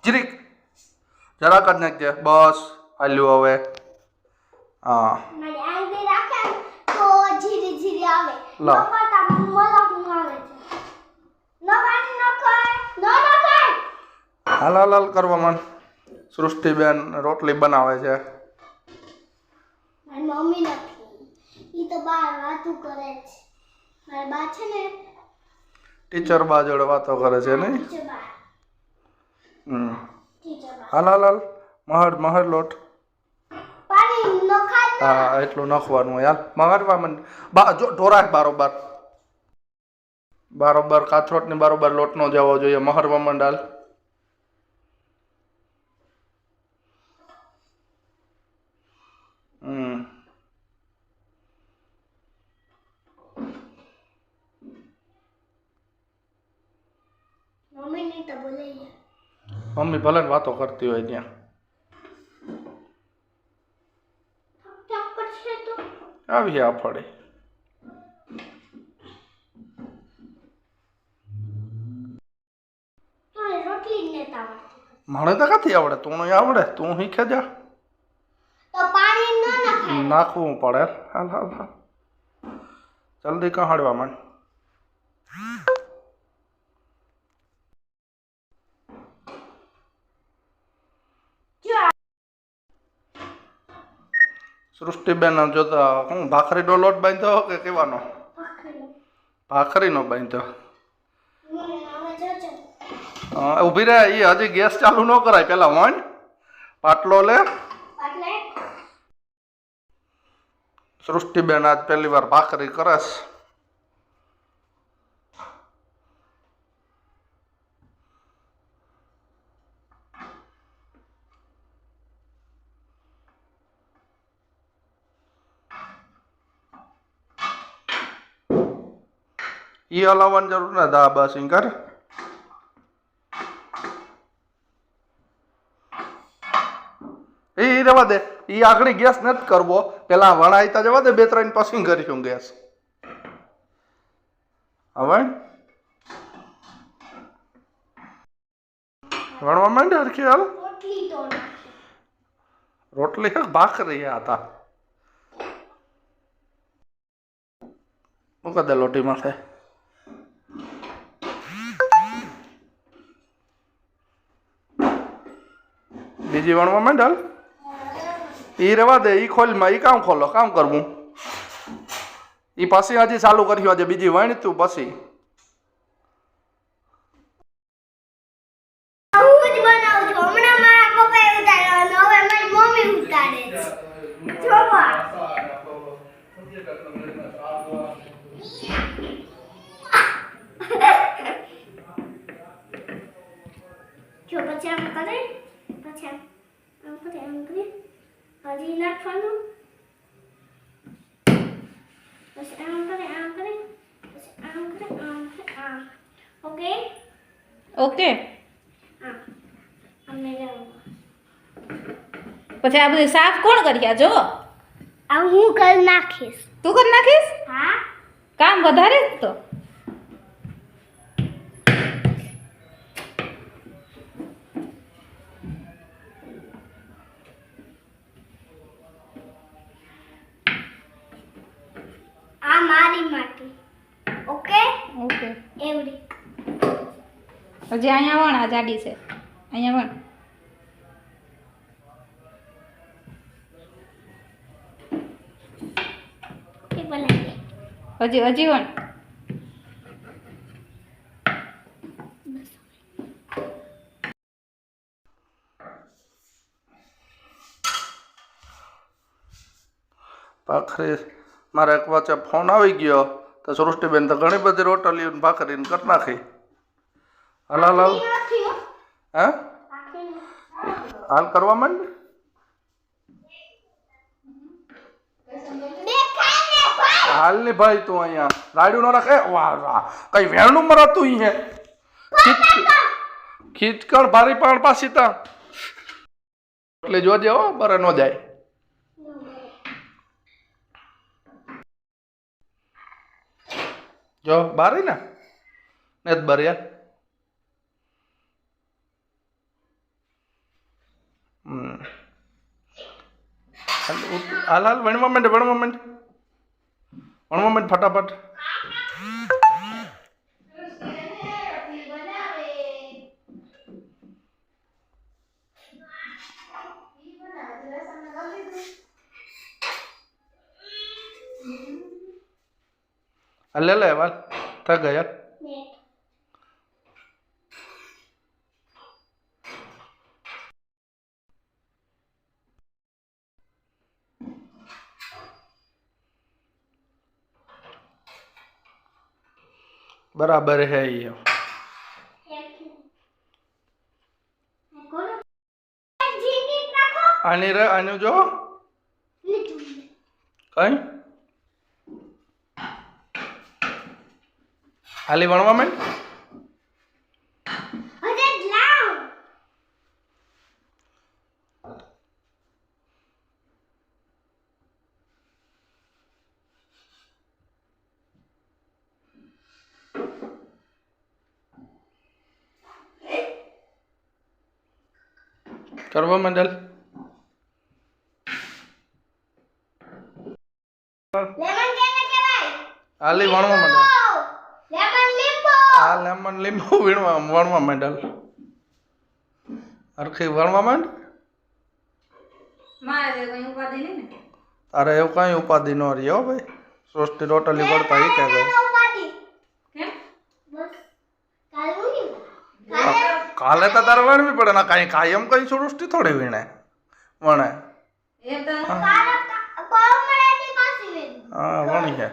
જીરીક જરાક જ નાખજે બસ હાલ્યું હવે હા મારી આંગળી રાખે તો ધીરે ધીરે આવે લા પપ્પા મલક આવે છે ન પાણી ન ખાય ન ખાય હાલ હાલ હાલ કરવા માંડ સૃષ્ટિબેન રોટલી બનાવે છે મારી મમ્મી નથી ઈ તો બહાર વાતું કરે છે મારી બા છે ને ટીચર બા જોડે વાતો કરે છે નહીં ટીચર બા ટીચર બા હાલ હાલ હાલ મહર લોટ પાણી ન ખાય હા એટલું નાખવાનું યાર મહરવા મને જો ઢોરાય બારોબાર બારોબાર કાથરોટની બારોબાર લોટ નો જવો જોઈએ મહરવા મંડાલ મમ્મી ને તો બોલાઈ મમ્મી ભલે ને વાતો કરતી હોય ત્યાં થક કરશે તો આવી આ ફળે રોટલી ને તાવ મને તો કાથી આવડે તું નહીં આવડે તું શીખે જા તો પાણી ન નાખાય નાખવું પડે હાલ હાલ હાલ જલ્દી કહાડવા માંડ સૃષ્ટિબેન જોતા હું ભાખરીનો લોટ બાંધ્યો કે કેવાનો ભાખરીનો બાંધ્યો ઊભી રહે એ હજી ગેસ ચાલુ ન કરાય પેલા વણ પાટલો લે સૃષ્ટિબેન આજ પહેલી વાર ભાખરી કરસ ઈ હલાવવાની જરૂર ને દા બસ કર એ રવા દે ઈ આગળ ગેસ નથી કરવો પેલા વણાઈતા જવા દે 2-3 પછી કરીશું ગેસ હવે વણવા માંડે હરખી હાલ રોટલી ભાખરી હતા મૂકા દે લોટી માથે બીજી વણવા માંડ હાલ ઈ રવા દે ઈ ખોલમાં ઈ કામ ખોલો કામ કરવું ઈ પછી હજી ચાલુ કર્યું આજે બીજી વણ તું પછી જો પછી આમ કરે પછી આમ કરે હજી નાખવાનું પછી આમ કરે પછી આમ કરે આમ ઓકે ઓકે હા અમને જાવ પછી આ બધું સાફ કોણ કર્યા જો આ હું કરી નાખીશ તું કરી નાખીશ હા કામ વધારે જ તો આ મારી માટે ઓકે ઓકે એવડી હજી અહીંયા વણ આ જાડી છે અહીંયા વણ એક બનાવી હજી વણ ભાખરી મારે એક વચ્ચે ફોન આવી ગયો તો સૃષ્ટિબેન તો ઘણી બધી રોટલીઓ ભાખરીને કરી નાખી હાલ હાલ હાલ હે હાલ કરવા માંડ હાલ ની ભાઈ તું અહીંયા રાડ્યું ન રાખે વાહ વાહ કઈ વેણું મરાતું હે ખીચકણ ભારી પણ પાછી તા એટલે જોજે હો બરે ન જાય જો બારી ને જ બારી યાર હાલ હાલ વણવા માંડ ફટાફટ. હાલ લે વાલ થક ગયા. બરાબર હે ये આની રે આનું જો કઈ હાલી વણવા માંડ. કરવા માંડલ. હાલી વણવા માંડલ. આ લેમન લીંબુ વણવા માંડલ. હરખી વણવા માંડ. મારે કઈ ઉપાધિ નહીં ને. તારે એવું કઈ ઉપાધિ ન રહી હો ભાઈ. સૃષ્ટિ રોટલી વળતા એ કે કેમ? કાલે તો તારે વણવી પડે ને કાંઈ કાયમ કઈ સૃષ્ટિ થોડી વીણે વણે. એ તો હા વણી છે.